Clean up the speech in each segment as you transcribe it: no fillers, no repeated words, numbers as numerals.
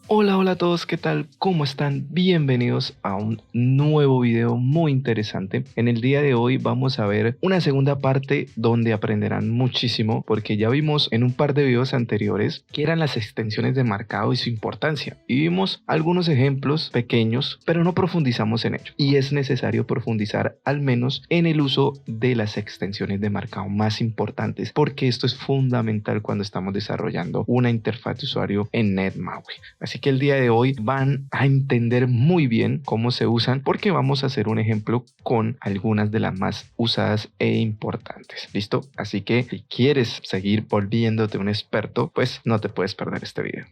Hola, hola a todos, ¿qué tal? ¿Cómo están? Bienvenidos a un nuevo video muy interesante. En el día de hoy vamos a ver una segunda parte donde aprenderán muchísimo porque ya vimos en un par de videos anteriores qué eran las extensiones de marcado y su importancia. Y vimos algunos ejemplos pequeños, pero no profundizamos en ello. Y es necesario profundizar al menos en el uso de las extensiones de marcado más importantes porque esto es fundamental cuando estamos desarrollando una interfaz de usuario en NetMaui. Así que el día de hoy van a entender muy bien cómo se usan porque vamos a hacer un ejemplo con algunas de las más usadas e importantes. ¿Listo? Así que si quieres seguir volviéndote un experto, pues no te puedes perder este video.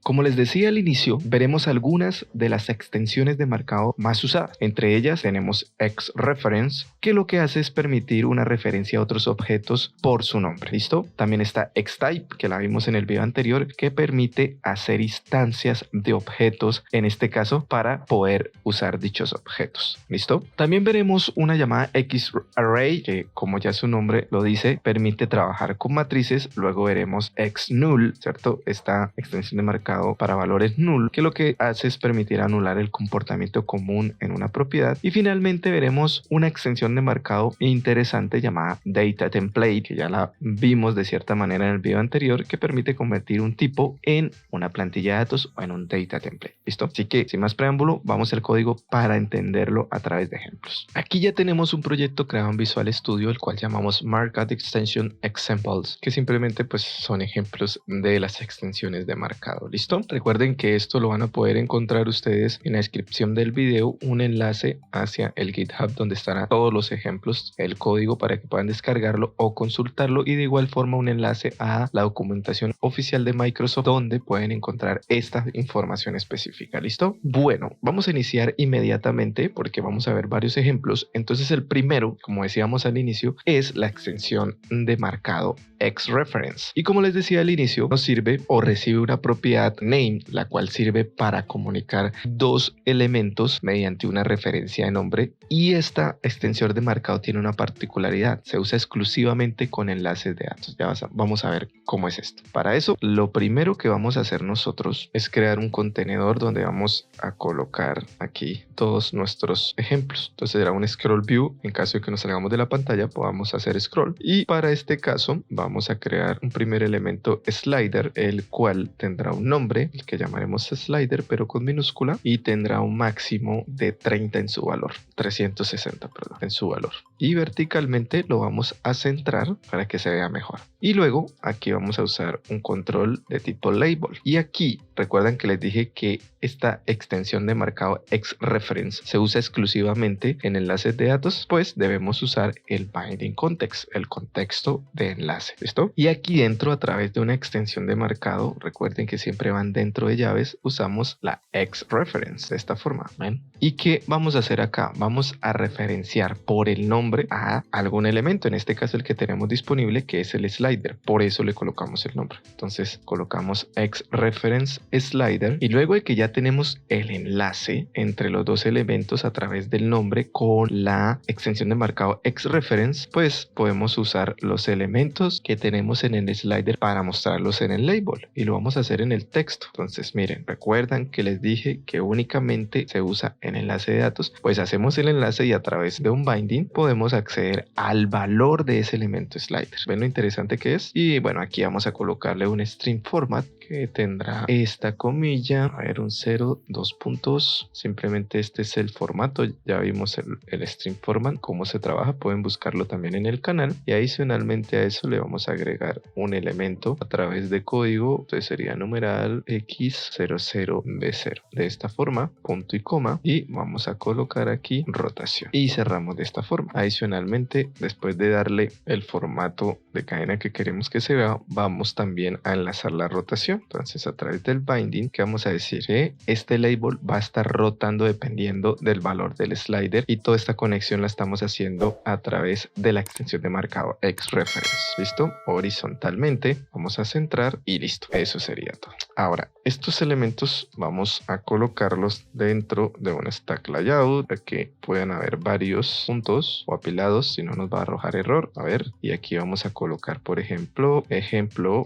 Como les decía al inicio, veremos algunas de las extensiones de marcado más usadas. Entre ellas tenemos xReference, que lo que hace es permitir una referencia a otros objetos por su nombre. ¿Listo? También está xType, que la vimos en el video anterior, que permite hacer instancias de objetos, en este caso, para poder usar dichos objetos. ¿Listo? También veremos una llamada xArray, que como ya su nombre lo dice, permite trabajar con matrices. Luego veremos xNull, ¿cierto? Esta extensión de marcado para valores null, que lo que hace es permitir anular el comportamiento común en una propiedad. Y finalmente veremos una extensión de marcado interesante llamada DataTemplate, que ya la vimos de cierta manera en el video anterior, que permite convertir un tipo en una plantilla de datos o en un DataTemplate. ¿Listo? Así que sin más preámbulo, vamos al código para entenderlo a través de ejemplos. Aquí ya tenemos un proyecto creado en Visual Studio, el cual llamamos Markup Extension Examples, que simplemente pues son ejemplos de las extensiones de marcado. ¿Listo? Recuerden que esto lo van a poder encontrar ustedes en la descripción del video, un enlace hacia el GitHub donde estarán todos los ejemplos, el código para que puedan descargarlo o consultarlo, y de igual forma un enlace a la documentación oficial de Microsoft donde pueden encontrar esta información específica. ¿Listo? Bueno, vamos a iniciar inmediatamente porque vamos a ver varios ejemplos. Entonces el primero, como decíamos al inicio, es la extensión de marcado xReference, y como les decía al inicio, nos sirve o recibe una propiedad name, la cual sirve para comunicar dos elementos mediante una referencia de nombre. Y esta extensión de marcado tiene una particularidad: se usa exclusivamente con enlaces de datos. Ya vamos a ver cómo es esto. Para eso, lo primero que vamos a hacer nosotros es crear un contenedor donde vamos a colocar aquí todos nuestros ejemplos. Entonces será un scroll view. En caso de que nos salgamos de la pantalla, podamos hacer scroll, y para este caso vamos a crear un primer elemento slider, el cual tendrá un nombre, el que llamaremos slider, pero con minúscula, y tendrá un máximo de 30 en su valor, 360, perdón, en su valor. Y verticalmente lo vamos a centrar para que se vea mejor. Y luego aquí vamos a usar un control de tipo label. Y aquí recuerdan que les dije que esta extensión de marcado xReference se usa exclusivamente en enlaces de datos, pues debemos usar el binding context, el contexto de enlace. ¿Listo? Y aquí dentro, a través de una extensión de marcado, recuerden que siempre van dentro de llaves, usamos la xReference de esta forma. ¿Ven? ¿Y qué vamos a hacer acá? Vamos a referenciar por el nombre a algún elemento, en este caso el que tenemos disponible, que es el slider. Por eso le colocamos el nombre. Entonces colocamos xReference slider, y luego de que ya tenemos el enlace entre los dos elementos a través del nombre con la extensión de marcado xReference, pues podemos usar los elementos que tenemos en el slider para mostrarlos en el label, y lo vamos a hacer en el texto. Entonces miren, recuerdan que les dije que únicamente se usa en enlace de datos, pues hacemos el enlace y a través de un binding podemos acceder al valor de ese elemento slider. ¿Ven lo interesante que es? Y bueno, aquí vamos a colocarle un string format que tendrá esta comilla, a ver, un 0, 2 puntos. Simplemente este es el formato. Ya vimos el string format, cómo se trabaja, pueden buscarlo también en el canal. Y adicionalmente a eso le vamos a agregar un elemento a través de código, entonces sería numeral igual x00b0. De esta forma, punto y coma, y vamos a colocar aquí rotación y cerramos de esta forma. Adicionalmente, después de darle el formato de cadena que queremos que se vea, vamos también a enlazar la rotación. Entonces, a través del binding, que vamos a decir que este label va a estar rotando dependiendo del valor del slider, y toda esta conexión la estamos haciendo a través de la extensión de marcado xReference. ¿Listo? Horizontalmente vamos a centrar y listo. Eso sería todo. Ahora, estos elementos vamos a colocarlos dentro de un stack layout para que puedan haber varios puntos o apilados, si no nos va a arrojar error. A ver, y aquí vamos a colocar, por ejemplo,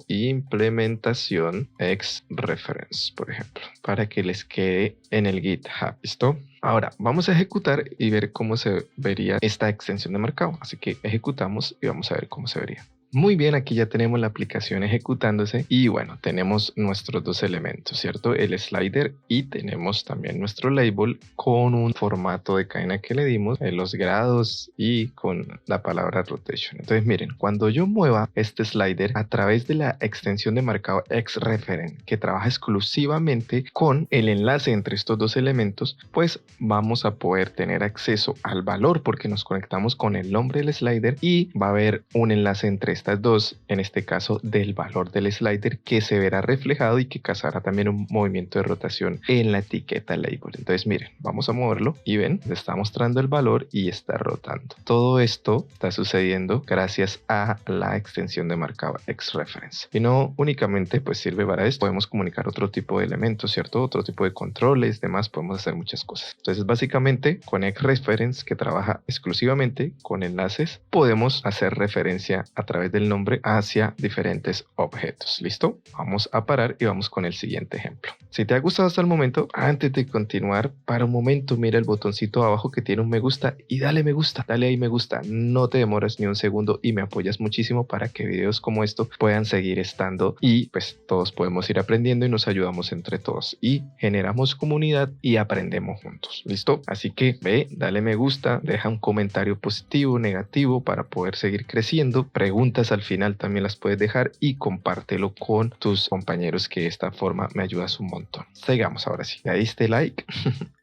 implementación xReference, por ejemplo, para que les quede en el GitHub. ¿Listo? Ahora vamos a ejecutar y ver cómo se vería esta extensión de marcado. Así que ejecutamos y vamos a ver cómo se vería. Muy bien, aquí ya tenemos la aplicación ejecutándose y bueno, tenemos nuestros dos elementos, ¿cierto? El slider y tenemos también nuestro label con un formato de cadena que le dimos, en los grados y con la palabra rotation. Entonces miren, cuando yo mueva este slider a través de la extensión de marcado xReference que trabaja exclusivamente con el enlace entre estos dos elementos, pues vamos a poder tener acceso al valor porque nos conectamos con el nombre del slider y va a haber un enlace entre estas dos, en este caso del valor del slider, que se verá reflejado y que causará también un movimiento de rotación en la etiqueta label. Entonces miren, vamos a moverlo y ven, le está mostrando el valor y está rotando. Todo esto está sucediendo gracias a la extensión de marcado xReference. Y no únicamente pues sirve para esto, podemos comunicar otro tipo de elementos, ¿cierto? Otro tipo de controles, demás, podemos hacer muchas cosas. Entonces básicamente con xReference, que trabaja exclusivamente con enlaces, podemos hacer referencia a través del nombre hacia diferentes objetos. ¿Listo? Vamos a parar y vamos con el siguiente ejemplo. Si te ha gustado hasta el momento, antes de continuar, para un momento mira el botoncito abajo que tiene un me gusta y dale me gusta, dale ahí me gusta. No te demoras ni un segundo y me apoyas muchísimo para que videos como esto puedan seguir estando y pues todos podemos ir aprendiendo y nos ayudamos entre todos y generamos comunidad y aprendemos juntos. ¿Listo? Así que ve, dale me gusta, deja un comentario positivo, negativo para poder seguir creciendo. Preguntas al final también las puedes dejar y compártelo con tus compañeros, que de esta forma me ayudas un montón. Sigamos ahora sí. ¿Ya diste like?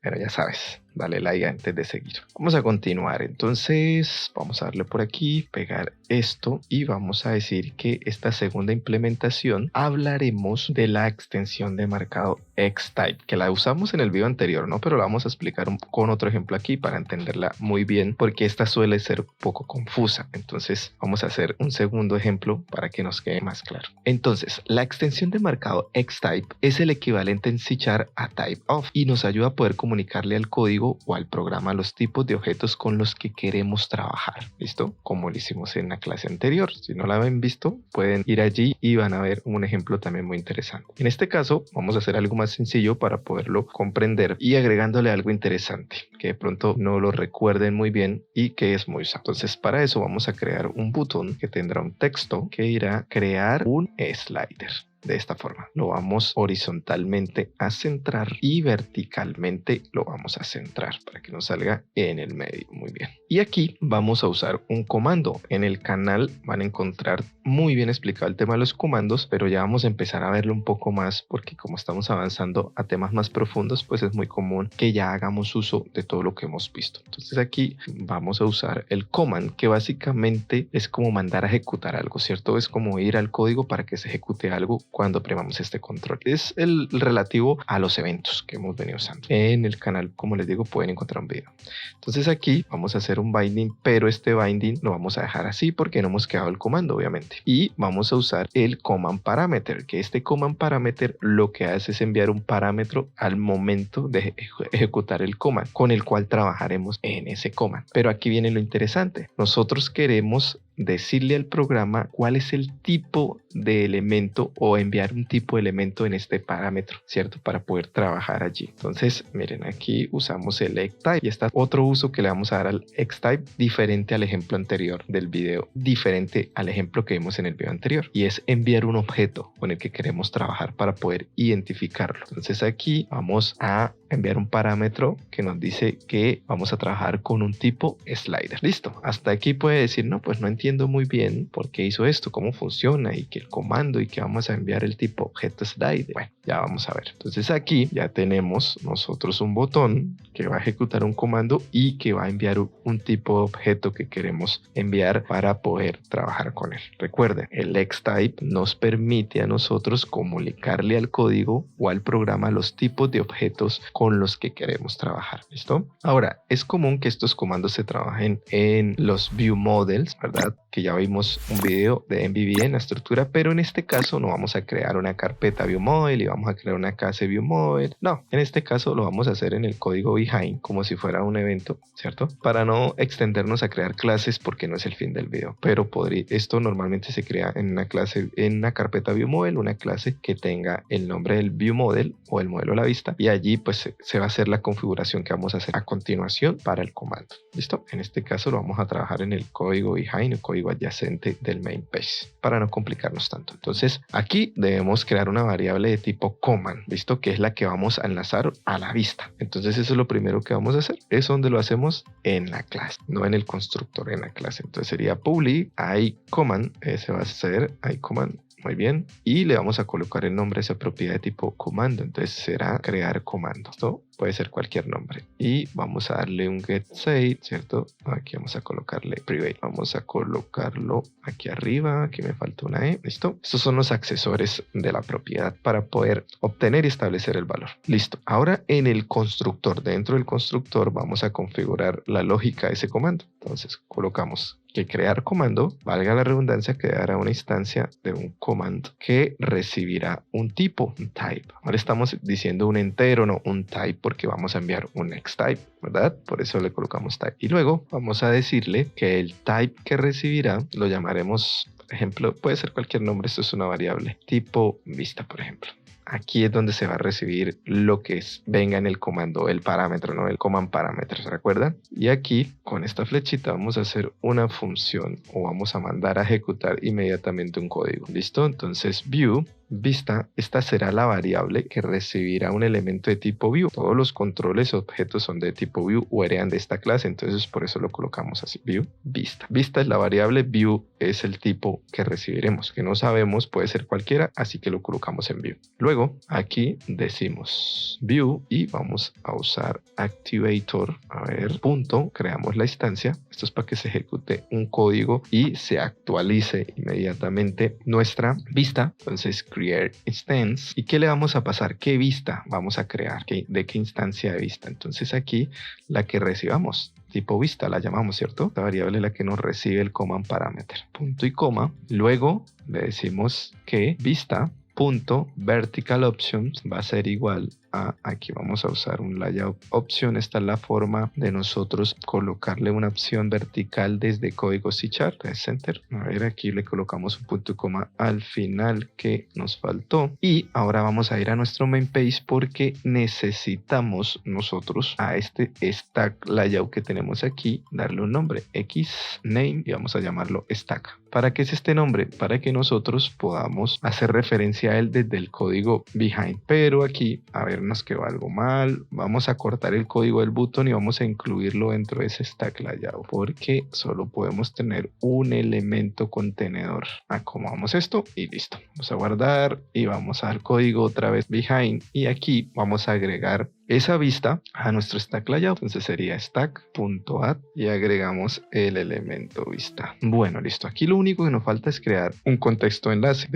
Pero ya sabes, dale like antes de seguir. Vamos a continuar. Entonces vamos a darle por aquí, pegar esto y vamos a decir que esta segunda implementación hablaremos de la extensión de marcado xtype, que la usamos en el video anterior, ¿no? Pero la vamos a explicar con otro ejemplo aquí para entenderla muy bien, porque esta suele ser un poco confusa. Entonces vamos a hacer un segundo ejemplo para que nos quede más claro. Entonces, la extensión de marcado xtype es el equivalente en C# a typeof y nos ayuda a poder comunicarle al código o al programa los tipos de objetos con los que queremos trabajar. ¿Listo? Como lo hicimos en la clase anterior. Si no la habían visto, pueden ir allí y van a ver un ejemplo también muy interesante. En este caso, vamos a hacer algo más sencillo para poderlo comprender y agregándole algo interesante que de pronto no lo recuerden muy bien y que es muy usado. Entonces, para eso vamos a crear un botón que tendrá un texto que irá a crear un slider. De esta forma lo vamos horizontalmente a centrar y verticalmente lo vamos a centrar para que nos salga en el medio. Muy bien. Y aquí vamos a usar un comando. En el canal van a encontrar muy bien explicado el tema de los comandos, pero ya vamos a empezar a verlo un poco más porque como estamos avanzando a temas más profundos, pues es muy común que ya hagamos uso de todo lo que hemos visto. Entonces aquí vamos a usar el command, que básicamente es como mandar a ejecutar algo, ¿cierto? Es como ir al código para que se ejecute algo cuando premamos este control. Es el relativo a los eventos que hemos venido usando. En el canal, como les digo, pueden encontrar un video. Entonces aquí vamos a hacer un binding, pero este binding lo vamos a dejar así porque no hemos creado el comando, obviamente. Y vamos a usar el command parameter, que este command parameter lo que hace es enviar un parámetro al momento de ejecutar el command, con el cual trabajaremos en ese command. Pero aquí viene lo interesante. Nosotros queremos decirle al programa cuál es el tipo de elemento o enviar un tipo de elemento en este parámetro, ¿cierto? Para poder trabajar allí. Entonces, miren, aquí usamos el xtype y está otro uso que le vamos a dar al xtype diferente al ejemplo anterior del video, diferente al ejemplo que vimos en el video anterior, y es enviar un objeto con el que queremos trabajar para poder identificarlo. Entonces aquí vamos a enviar un parámetro que nos dice que vamos a trabajar con un tipo slider. Listo, hasta aquí puede decir, no, pues no entiendo muy bien por qué hizo esto, cómo funciona y qué el comando y que vamos a enviar el tipo objeto slider. Bueno, ya vamos a ver. Entonces aquí ya tenemos nosotros un botón que va a ejecutar un comando y que va a enviar un tipo de objeto que queremos enviar para poder trabajar con él. Recuerden, el xtype nos permite a nosotros comunicarle al código o al programa los tipos de objetos con los que queremos trabajar. ¿Listo? Ahora, es común que estos comandos se trabajen en los view models, ¿verdad? Que ya vimos un video de MVVM en la estructura, pero en este caso no vamos a crear una carpeta view model y vamos a crear una clase view model. No, en este caso lo vamos a hacer en el código behind como si fuera un evento, ¿cierto? Para no extendernos a crear clases porque no es el fin del video, pero esto normalmente se crea en una clase, en una carpeta view model, una clase que tenga el nombre del view model o el modelo a la vista, y allí pues se va a hacer la configuración que vamos a hacer a continuación para el comando. ¿Listo? En este caso lo vamos a trabajar en el código behind, el código adyacente del main page, para no complicarnos tanto. Entonces aquí debemos crear una variable de tipo command, ¿listo? Que es la que vamos a enlazar a la vista. Entonces eso es lo primero que vamos a hacer. Eso donde lo hacemos en la clase, no en el constructor, en la clase. Entonces sería public iCommand, ese va a ser iCommand. Muy bien, y le vamos a colocar el nombre a esa propiedad de tipo comando. Entonces será crear comando. Esto puede ser cualquier nombre. Y vamos a darle un get state, ¿cierto? Aquí vamos a colocarle private. Vamos a colocarlo aquí arriba. Aquí me falta una E. ¿Listo? Estos son los accesorios de la propiedad para poder obtener y establecer el valor. Listo. Ahora en el constructor, dentro del constructor, vamos a configurar la lógica de ese comando. Entonces colocamos que crear comando, valga la redundancia, que dará una instancia de un command que recibirá un tipo, un type. Ahora estamos diciendo un entero, no un type, porque vamos a enviar un xtype, ¿verdad? Por eso le colocamos type. Y luego vamos a decirle que el type que recibirá lo llamaremos, por ejemplo, puede ser cualquier nombre, esto es una variable, tipo vista, por ejemplo. Aquí es donde se va a recibir lo que venga en el comando, el parámetro, ¿no? El command parámetro, ¿se recuerdan? Y aquí, con esta flechita, vamos a hacer una función o vamos a mandar a ejecutar inmediatamente un código. ¿Listo? Entonces, view vista, esta será la variable que recibirá un elemento de tipo view. Todos los controles o objetos son de tipo view o heredan de esta clase, entonces por eso lo colocamos así, view vista. Vista es la variable, view es el tipo que recibiremos, que no sabemos, puede ser cualquiera, así que lo colocamos en view. Luego aquí decimos view y vamos a usar activator, a ver, punto, creamos la instancia. Esto es para que se ejecute un código y se actualice inmediatamente nuestra vista. Entonces create instance. ¿Y qué le vamos a pasar? ¿Qué vista vamos a crear? ¿De qué instancia de vista? Entonces aquí la que recibamos, tipo vista la llamamos, ¿cierto? Esta variable es la que nos recibe el command parameter. Punto y coma. Luego le decimos que vista punto vertical options va a ser igual a, aquí vamos a usar un layout option. Esta es la forma de nosotros colocarle una opción vertical desde código C#, center. A ver, aquí le colocamos un punto y coma al final que nos faltó. Y ahora vamos a ir a nuestro main page porque necesitamos nosotros a este stack layout que tenemos aquí darle un nombre, xname, y vamos a llamarlo stack. ¿Para qué es este nombre? Para que nosotros podamos hacer referencia a él desde el código behind. Pero aquí, a ver, nos quedó algo mal. Vamos a cortar el código del button y vamos a incluirlo dentro de ese stack layout porque solo podemos tener un elemento contenedor. Acomodamos esto y listo. Vamos a guardar y vamos al código otra vez behind y aquí vamos a agregar esa vista a nuestro stack layout. Entonces sería stack.add y agregamos el elemento vista. Bueno, listo. Aquí lo único que nos falta es crear un contexto enlace.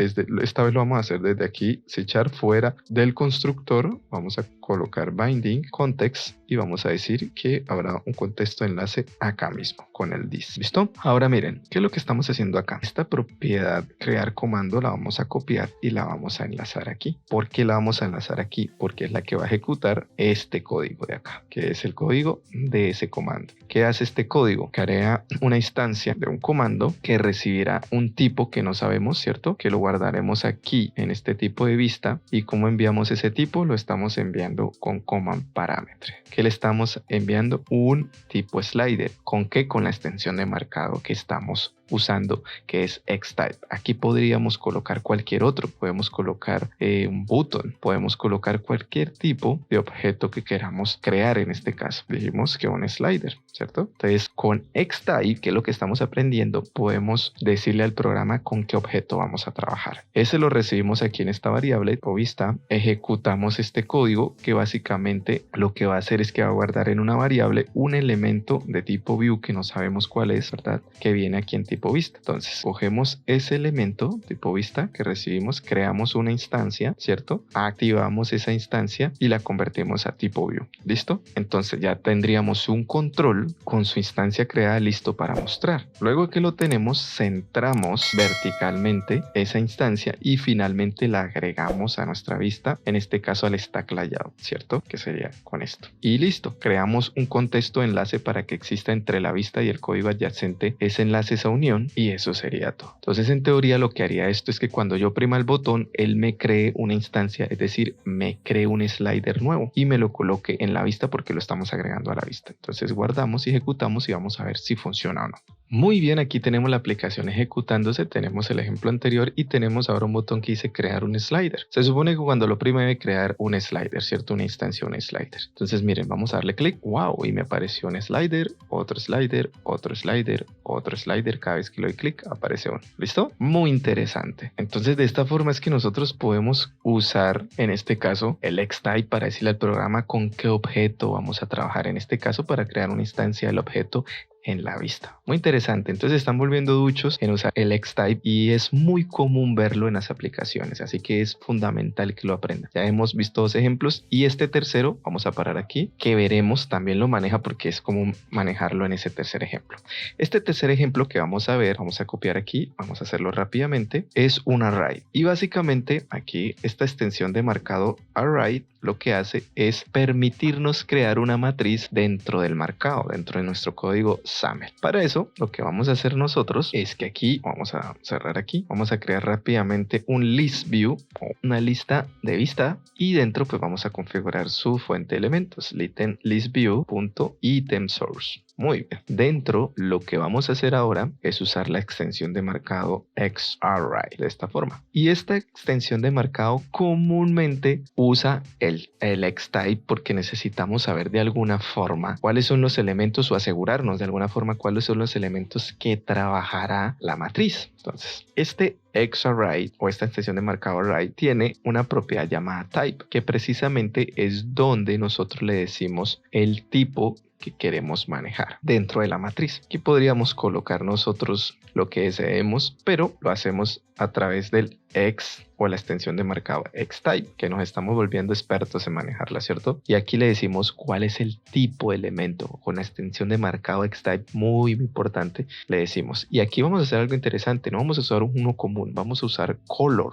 Esta vez lo vamos a hacer desde aquí, C# fuera del constructor. Vamos a colocar binding context y vamos a decir que habrá un contexto enlace acá mismo con el this. ¿Listo? Ahora miren, ¿qué es lo que estamos haciendo acá? Esta propiedad crear comando la vamos a copiar y la vamos a enlazar aquí. ¿Por qué la vamos a enlazar aquí? Porque es la que va a ejecutar este código de acá, que es el código de ese comando. ¿Qué hace este código? Crea una instancia de un comando que recibirá un tipo que no sabemos, ¿cierto? Que lo guardaremos aquí en este tipo de vista. ¿Y cómo enviamos ese tipo? Lo estamos enviando con command parameter. ¿Qué le estamos enviando? Un tipo slider. ¿Con qué? Con la extensión de marcado que estamos usando, que es xtype. Aquí podríamos colocar cualquier otro, podemos colocar un button, podemos colocar cualquier tipo de objeto que queramos crear. En este caso dijimos que un slider, ¿cierto? Entonces con xtype, que es lo que estamos aprendiendo, podemos decirle al programa con qué objeto vamos a trabajar. Ese lo recibimos aquí en esta variable o vista, ejecutamos este código que básicamente lo que va a hacer es que va a guardar en una variable un elemento de tipo view que no sabemos cuál es, ¿verdad? Que viene aquí en tipo vista. Entonces cogemos ese elemento tipo vista que recibimos, creamos una instancia, ¿cierto? Activamos esa instancia y la convertimos a tipo view. ¿Listo? Entonces ya tendríamos un control con su instancia creada listo para mostrar. Luego que lo tenemos, centramos verticalmente esa instancia y finalmente la agregamos a nuestra vista, en este caso al stack layout, ¿cierto? Que sería con esto. Y listo, creamos un contexto enlace para que exista entre la vista y el código adyacente ese enlace, esa unión, y eso sería todo. Entonces en teoría lo que haría esto es que cuando yo oprima el botón, él me cree una instancia, es decir, me cree un slider nuevo y me lo coloque en la vista porque lo estamos agregando a la vista. Entonces guardamos y ejecutamos y vamos a ver si funciona o no. Muy bien, aquí tenemos la aplicación ejecutándose, tenemos el ejemplo anterior y tenemos ahora un botón que dice crear un slider. Se supone que cuando lo oprime debe crear un slider, ¿cierto? Una instancia, un slider. Entonces miren, vamos a darle clic, wow, y me apareció un slider, otro slider, otro slider, otro slider. Cada vez que le doy clic aparece uno. ¿Listo? Muy interesante. Entonces de esta forma es que nosotros podemos usar en este caso el xtype para decirle al programa con qué objeto vamos a trabajar, en este caso para crear una instancia del objeto en la vista. Muy interesante. Entonces están volviendo duchos en usar el xtype y es muy común verlo en las aplicaciones, así que es fundamental que lo aprendan. Ya hemos visto dos ejemplos y este tercero, vamos a parar aquí, que veremos también lo maneja porque es común manejarlo en ese tercer ejemplo. Este tercer ejemplo que vamos a ver, vamos a copiar aquí, vamos a hacerlo rápidamente, es un array. Y básicamente aquí esta extensión de marcado array lo que hace es permitirnos crear una matriz dentro del marcado, dentro de nuestro código XAML. Para eso, lo que vamos a hacer nosotros es que aquí, vamos a cerrar aquí, vamos a crear rápidamente un list view o una lista de vista y dentro pues vamos a configurar su fuente de elementos, listView.itemSource. Muy bien. Dentro lo que vamos a hacer ahora es usar la extensión de marcado xArray de esta forma. Y esta extensión de marcado comúnmente usa el xtype porque necesitamos saber de alguna forma cuáles son los elementos o asegurarnos de alguna forma cuáles son los elementos que trabajará la matriz. Entonces, este xArray o esta extensión de marcado array tiene una propiedad llamada type que precisamente es donde nosotros le decimos el tipo que queremos manejar dentro de la matriz. Aquí podríamos colocar nosotros lo que deseemos, pero lo hacemos a través del x o la extensión de marcado xtype, que nos estamos volviendo expertos en manejarla, ¿cierto? Y aquí le decimos cuál es el tipo de elemento. Con la extensión de marcado xtype, muy importante, le decimos. Y aquí vamos a hacer algo interesante, no vamos a usar uno común, vamos a usar color,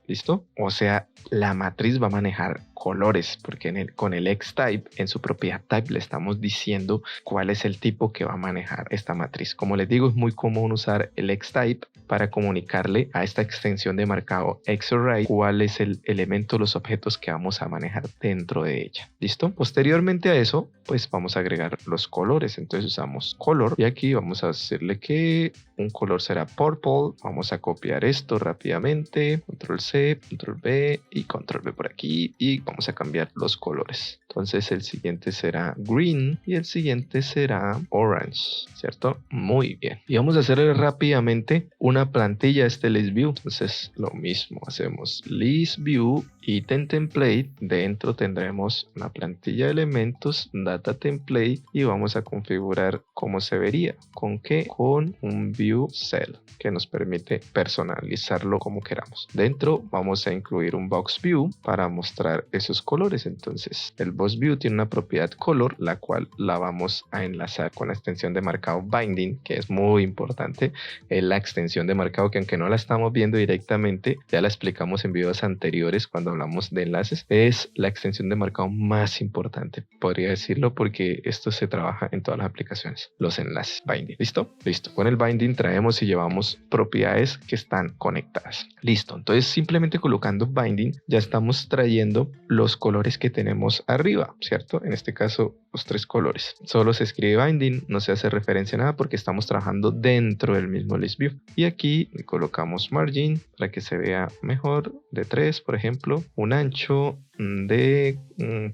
¿listo? O sea, la matriz va a manejar colores, porque con el xtype, en su propiedad type, le estamos diciendo cuál es el tipo que va a manejar esta matriz. Como les digo, es muy común usar el xtype para comunicarle a esta extensión de marcado xArray cuál es el elemento, los objetos que vamos a manejar dentro de ella. ¿Listo? Posteriormente a eso, pues vamos a agregar los colores. Entonces usamos color y aquí vamos a hacerle que un color será purple. Vamos a copiar esto rápidamente. Control C, Control V y Control V por aquí y vamos a cambiar los colores. Entonces el siguiente será green y el siguiente será orange, ¿cierto? Muy bien. Y vamos a hacerle rápidamente una plantilla a este list view. Entonces lo mismo, hacemos list view item template. Dentro tendremos una plantilla de elementos, data template y vamos a configurar cómo se vería. ¿Con qué? Con un view cell que nos permite personalizarlo como queramos. Dentro vamos a incluir un box view para mostrar esos colores. Entonces el box view tiene una propiedad color, la cual la vamos a enlazar con la extensión de marcado binding, que es muy importante. Es la extensión de marcado que, aunque no la estamos viendo directamente, ya la explicamos en videos anteriores cuando hablamos de enlaces, es la extensión de marcado más importante, podría decirlo, porque esto se trabaja en todas las aplicaciones, los enlaces binding. ¿Listo? Listo. Con el binding traemos y llevamos propiedades que están conectadas. Listo. Entonces simplemente colocando binding ya estamos trayendo los colores que tenemos arriba, ¿cierto? En este caso los 3 colores. Solo se escribe binding, no se hace referencia a nada porque estamos trabajando dentro del mismo list view. Y aquí le colocamos margin para que se vea mejor, de 3, por ejemplo, un ancho de,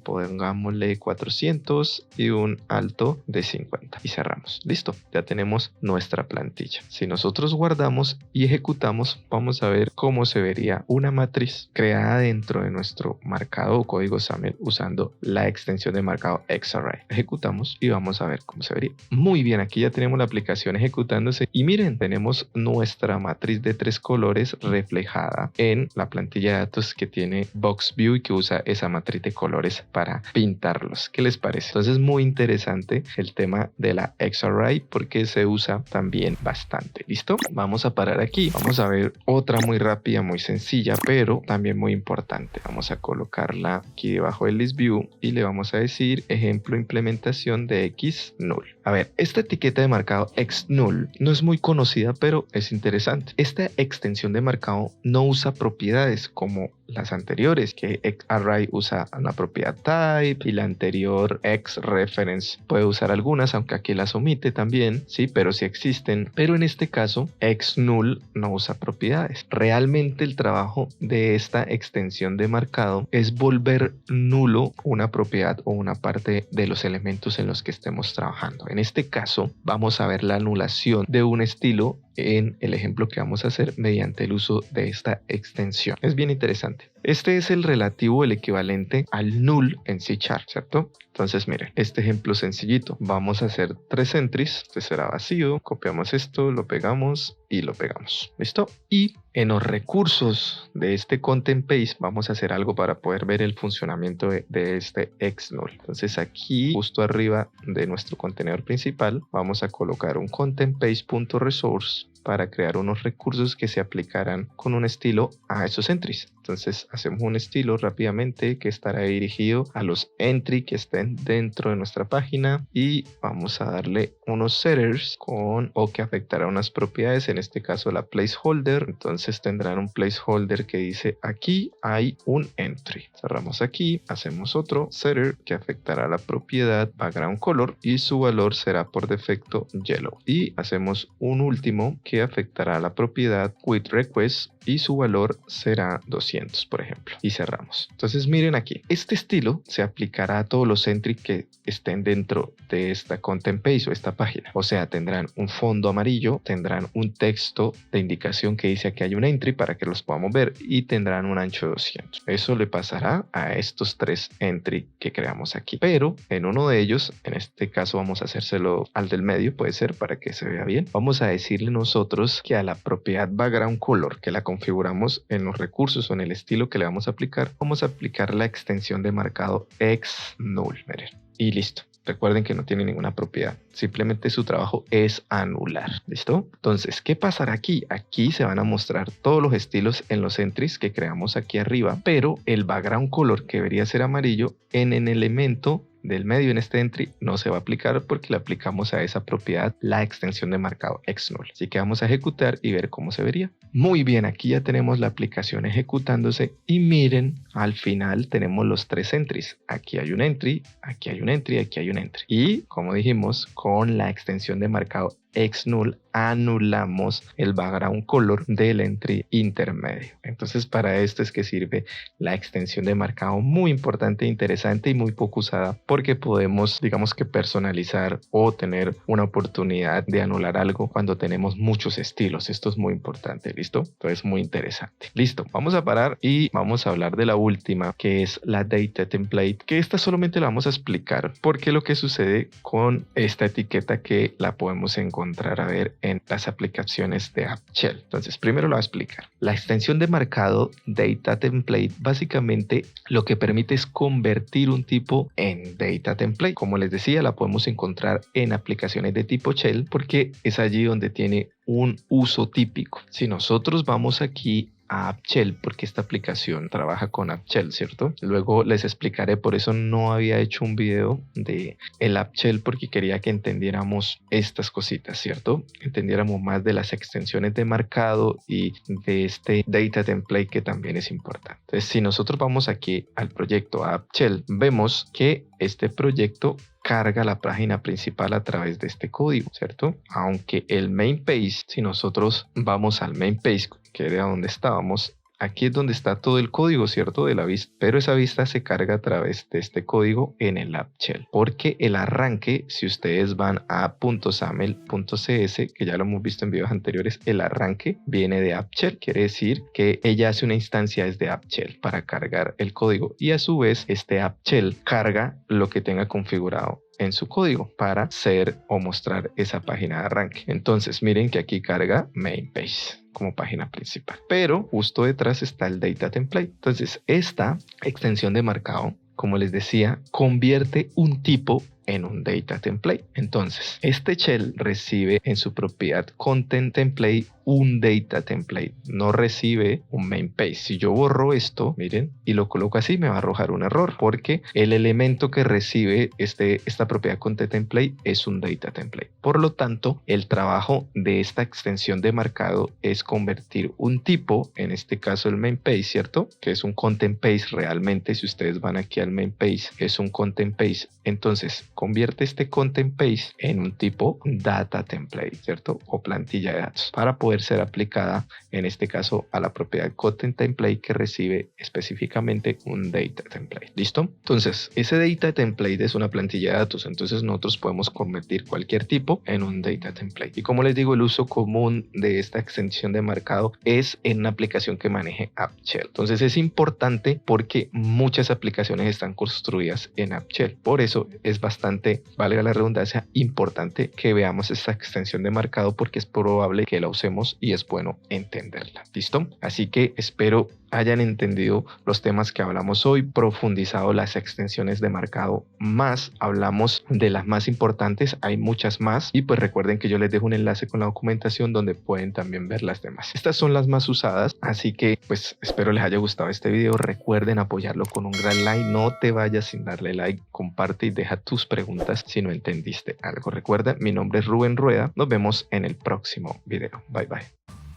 pongámosle 400 y un alto de 50 y cerramos. Listo, ya tenemos nuestra plantilla. Si nosotros guardamos y ejecutamos, vamos a ver cómo se vería una matriz creada dentro de nuestro marcado o código SAML usando la extensión de marcado xArray. Ejecutamos y vamos a ver cómo se vería. Muy bien, aquí ya tenemos la aplicación ejecutándose y miren, tenemos nuestra matriz de 3 colores reflejada en la plantilla de datos que tiene BoxView y que usa esa matriz de colores para pintarlos. ¿Qué les parece? Entonces, muy interesante el tema de la xArray porque se usa también bastante. ¿Listo? Vamos a parar aquí. Vamos a ver otra muy rápida, muy sencilla, pero también muy importante. Vamos a colocarla aquí debajo del list view y le vamos a decir ejemplo implementación de xnull. A ver, esta etiqueta de marcado xnull no es muy conocida, pero es interesante. Esta extensión de marcado no usa propiedades como las anteriores, que xArray usa una propiedad type y la anterior xReference puede usar algunas, aunque aquí las omite también, sí, pero sí existen. Pero en este caso, xnull no usa propiedades. Realmente el trabajo de esta extensión de marcado es volver nulo una propiedad o una parte de los elementos en los que estemos trabajando. En este caso, vamos a ver la anulación de un estilo en el ejemplo que vamos a hacer mediante el uso de esta extensión. Es bien interesante. Este es el relativo, el equivalente al null en C#, ¿cierto? Entonces, miren, este ejemplo sencillito. Vamos a hacer 3 entries. Este será vacío. Copiamos esto, lo pegamos y lo pegamos. ¿Listo? Y en los recursos de este content page vamos a hacer algo para poder ver el funcionamiento de este xnull. Entonces, aquí, justo arriba de nuestro contenedor principal, vamos a colocar un content page.resource para crear unos recursos que se aplicarán con un estilo a esos entries. Entonces hacemos un estilo rápidamente que estará dirigido a los entry que estén dentro de nuestra página y vamos a darle unos setters o que afectará unas propiedades, en este caso la placeholder. Entonces tendrán un placeholder que dice aquí hay un entry. Cerramos aquí, hacemos otro setter que afectará la propiedad background color y su valor será por defecto yellow. Y hacemos un último que afectará la propiedad with request y su valor será 200, por ejemplo, y cerramos. Entonces miren aquí, este estilo se aplicará a todos los entry que estén dentro de esta content page o esta página. O sea, tendrán un fondo amarillo, tendrán un texto de indicación que dice que hay un entry para que los podamos ver y tendrán un ancho de 200. Eso le pasará a estos 3 entry que creamos aquí, pero en uno de ellos, en este caso vamos a hacérselo al del medio, puede ser para que se vea bien. Vamos a decirle nosotros que a la propiedad background color que la configuramos en los recursos o en el estilo que le vamos a aplicar la extensión de marcado xnull. Miren, y listo. Recuerden que no tiene ninguna propiedad, simplemente su trabajo es anular. ¿Listo? Entonces, ¿qué pasará aquí? Aquí se van a mostrar todos los estilos en los entries que creamos aquí arriba, pero el background color que debería ser amarillo en el elemento del medio en este entry no se va a aplicar porque le aplicamos a esa propiedad la extensión de marcado xnull. Así que vamos a ejecutar y ver cómo se vería. Muy bien, aquí ya tenemos la aplicación ejecutándose y miren, al final tenemos los 3 entries. Aquí hay un entry, aquí hay un entry, aquí hay un entry. Y como dijimos, con la extensión de marcado xnull anulamos el background color del entry intermedio. Entonces para esto es que sirve la extensión de marcado, muy importante, interesante y muy poco usada porque podemos, digamos que personalizar o tener una oportunidad de anular algo cuando tenemos muchos estilos. Esto es muy importante, ¿listo? Entonces muy interesante. Listo, vamos a parar y vamos a hablar de la última, que es la data template, que esta solamente la vamos a explicar porque lo que sucede con esta etiqueta que la podemos encontrar a ver en las aplicaciones de App Shell. Entonces primero lo voy a explicar. La extensión de marcado data template básicamente lo que permite es convertir un tipo en data template. Como les decía, la podemos encontrar en aplicaciones de tipo Shell porque es allí donde tiene un uso típico. Si nosotros vamos aquí a App Shell, porque esta aplicación trabaja con App Shell, ¿cierto? Luego les explicaré, por eso no había hecho un video de el App Shell porque quería que entendiéramos estas cositas, ¿cierto? Entendiéramos más de las extensiones de marcado y de este data template que también es importante. Entonces, si nosotros vamos aquí al proyecto App Shell, vemos que este proyecto carga la página principal a través de este código, ¿cierto? Aunque el main page, si nosotros vamos al main page, que era donde estábamos, aquí es donde está todo el código, ¿cierto? De la vista, pero esa vista se carga a través de este código en el app shell, porque el arranque, si ustedes van a .saml.cs, que ya lo hemos visto en videos anteriores, el arranque viene de app shell, quiere decir que ella hace una instancia desde app shell para cargar el código, y a su vez este app shell carga lo que tenga configurado en su código para hacer o mostrar esa página de arranque. Entonces miren que aquí carga main page como página principal, pero justo detrás está el data template. Entonces esta extensión de marcado, como les decía, convierte un tipo en un data template. Entonces este shell recibe en su propiedad content template un data template, no recibe un main page. Si yo borro esto, miren, y lo coloco así, me va a arrojar un error, porque el elemento que recibe esta propiedad content template es un data template. Por lo tanto, el trabajo de esta extensión de marcado es convertir un tipo, en este caso el main page, ¿cierto? Que es un content page realmente. Si ustedes van aquí al main page, es un content page. Entonces convierte este content page en un tipo data template, ¿cierto? O plantilla de datos, para poder ser aplicada en este caso a la propiedad content template que recibe específicamente un data template. ¿Listo? Entonces ese data template es una plantilla de datos, entonces nosotros podemos convertir cualquier tipo en un data template. Y como les digo, el uso común de esta extensión de marcado es en una aplicación que maneje app shell. Entonces es importante porque muchas aplicaciones están construidas en app shell, por eso es bastante, valga la redundancia, importante que veamos esta extensión de marcado, porque es probable que la usemos y es bueno entenderla. ¿Listo? Así que espero hayan entendido los temas que hablamos hoy, profundizado las extensiones de marcado más, hablamos de las más importantes, hay muchas más, y pues recuerden que yo les dejo un enlace con la documentación donde pueden también ver las demás. Estas son las más usadas, así que pues espero les haya gustado este video. Recuerden apoyarlo con un gran like, no te vayas sin darle like, comparte y deja tus preguntas si no entendiste algo. Recuerda, mi nombre es Rubén Rueda, nos vemos en el próximo video. Bye bye.